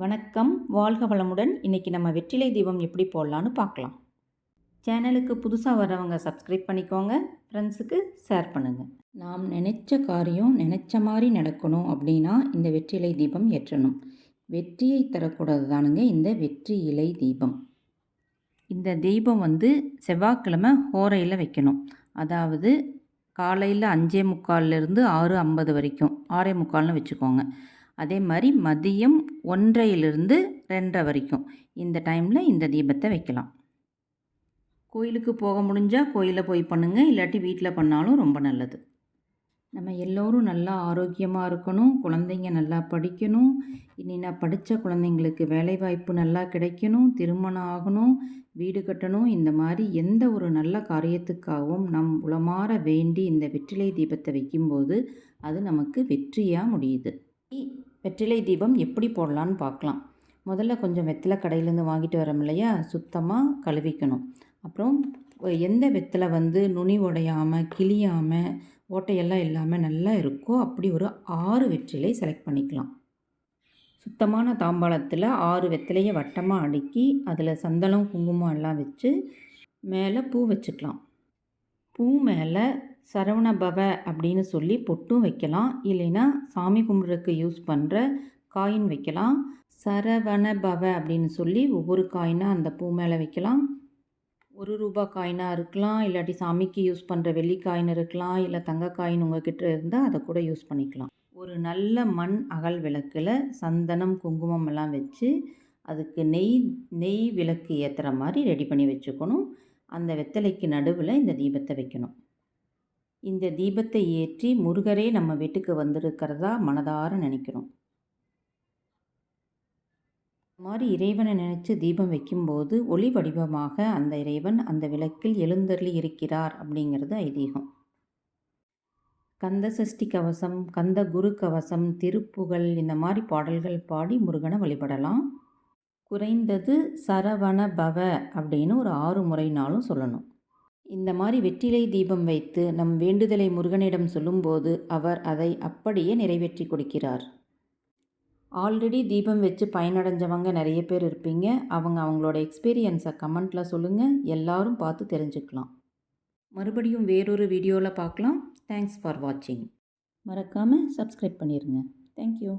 வணக்கம், வாழ்க வளமுடன். இன்றைக்கி நம்ம வெற்றிலை தீபம் எப்படி போடலான்னு பார்க்கலாம். சேனலுக்கு புதுசாக வரவங்க சப்ஸ்கிரைப் பண்ணிக்கோங்க, ஃப்ரெண்ட்ஸுக்கு ஷேர் பண்ணுங்கள். நாம் நினச்ச காரியம் நினச்ச மாதிரி நடக்கணும் அப்படின்னா இந்த வெற்றிலை தீபம் ஏற்றணும். வெற்றியை தரக்கூடாது தானுங்க இந்த வெற்றி இலை தீபம். இந்த தீபம் செவ்வாய்க்கிழமை ஹோரையில் வைக்கணும். அதாவது காலையில் 5:45லேருந்து 6:50 வரைக்கும், 6:45ன்னு வச்சுக்கோங்க. அதே மாதிரி மதியம் 1:30லேருந்து 2:30 வரைக்கும் இந்த டைமில் இந்த தீபத்தை வைக்கலாம். கோயிலுக்கு போக முடிஞ்சால் கோயிலில் போய் பண்ணுங்கள், இல்லாட்டி வீட்டில் பண்ணாலும் ரொம்ப நல்லது. நம்ம எல்லோரும் நல்லா ஆரோக்கியமாக இருக்கணும், குழந்தைங்க நல்லா படிக்கணும், இனி படித்த குழந்தைங்களுக்கு வேலைவாய்ப்பு நல்லா கிடைக்கணும், திருமணம் ஆகணும், வீடு கட்டணும். இந்த மாதிரி எந்த ஒரு நல்ல காரியத்துக்காகவும் நம் உளமாற வேண்டி இந்த வெற்றிலை தீபத்தை வைக்கும்போது அது நமக்கு வெற்றியாக முடியுது. வெற்றிலை தீபம் எப்படி போடலான்னு பார்க்கலாம். முதல்ல கொஞ்சம் வெத்தலை கடையிலேருந்து வாங்கிட்டு வரோம் இல்லையா, சுத்தமாக கழுவிக்கணும். அப்புறம் எந்த வெத்தலை நுனி உடையாமல் கிளியாமல் ஓட்டையெல்லாம் இல்லாமல் நல்லா இருக்கோ அப்படி ஒரு 6 வெற்றிலை செலக்ட் பண்ணிக்கலாம். சுத்தமான தாம்பாளத்தில் 6 வெத்தலையை வட்டமாக அடுக்கி அதில் சந்தனம் குங்குமம் எல்லாம் வச்சு மேலே பூ வச்சுக்கலாம். பூ மேலே சரவண பவ அப்படின்னு சொல்லி பொட்டும் வைக்கலாம், இல்லைன்னா சாமி கும்பிட்றதுக்கு யூஸ் பண்ணுற காயின் வைக்கலாம். சரவண பவ அப்படின்னு சொல்லி ஒவ்வொரு காயினாக அந்த பூ மேலே வைக்கலாம். 1 ரூபா காயினாக இருக்கலாம், இல்லாட்டி சாமிக்கு யூஸ் பண்ணுற வெள்ளி காயின் இருக்கலாம், இல்லை தங்க காயின் உங்கள்கிட்ட இருந்தால் அதை கூட யூஸ் பண்ணிக்கலாம். ஒரு நல்ல மண் அகல் விளக்கில் சந்தனம் குங்குமம் எல்லாம் வச்சு அதுக்கு நெய் விளக்கு ஏற்றுற மாதிரி ரெடி பண்ணி வச்சுக்கணும். அந்த வெத்தலைக்கு நடுவில் இந்த தீபத்தை வைக்கணும். இந்த தீபத்தை ஏற்றி முருகரே நம்ம வீட்டுக்கு வந்திருக்கிறதா மனதார நினைக்கணும். இந்த மாதிரி இறைவனை நினச்சி தீபம் வைக்கும்போது ஒளி வடிவமாக அந்த இறைவன் அந்த விளக்கில் எழுந்தருளி இருக்கிறார் அப்படிங்கிறது ஐதீகம். கந்த சஷ்டி கவசம், கந்த குரு கவசம், திருப்புகழ் இந்த மாதிரி பாடல்கள் பாடி முருகனை வழிபடலாம். குறைந்தது சரவண பவ அப்படின்னு ஒரு 6 முறைனாலும் சொல்லணும். இந்த மாதிரி வெற்றிலை தீபம் வைத்து நம் வேண்டுதலை முருகனிடம் சொல்லும்போது அவர் அதை அப்படியே நிறைவேற்றி கொடுக்கிறார். ஆல்ரெடி தீபம் வச்சு பயனடைஞ்சவங்க நிறைய பேர் இருப்பீங்க. அவங்களோட எக்ஸ்பீரியன்ஸை கமெண்ட்டில் சொல்லுங்கள், எல்லாரும் பார்த்து தெரிஞ்சுக்கலாம். மறுபடியும் வேறொரு வீடியோவில் பார்க்கலாம். தேங்க்ஸ் ஃபார் வாட்சிங். மறக்காமல் சப்ஸ்கிரைப் பண்ணிடுங்க. தேங்க்யூ.